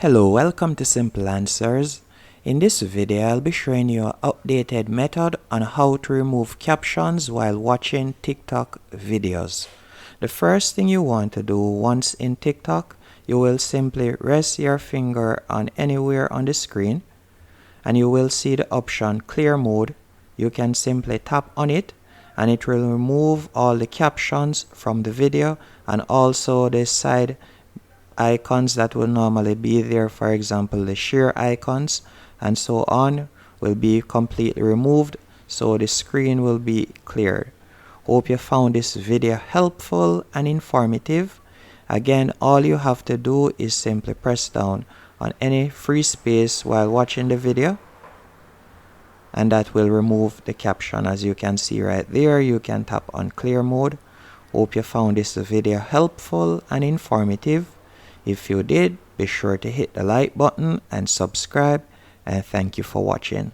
Hello, welcome to Simple Answers. In this video, I'll be showing you an updated method on how to remove captions while watching TikTok videos. The first thing you want to do once in TikTok, you will simply rest your finger on anywhere on the screen and you will see the option Clear Mode. You can simply tap on it and it will remove all the captions from the video and also the side icons that will normally be there, for example the share icons and so on, will be completely removed, so the screen will be cleared. Hope you found this video helpful and informative. Again, all you have to do is simply press down on any free space while watching the video and that will remove the caption. As you can see right there, you can tap on clear mode. Hope you found this video helpful and informative. If you did, be sure to hit the like button and subscribe, and thank you for watching.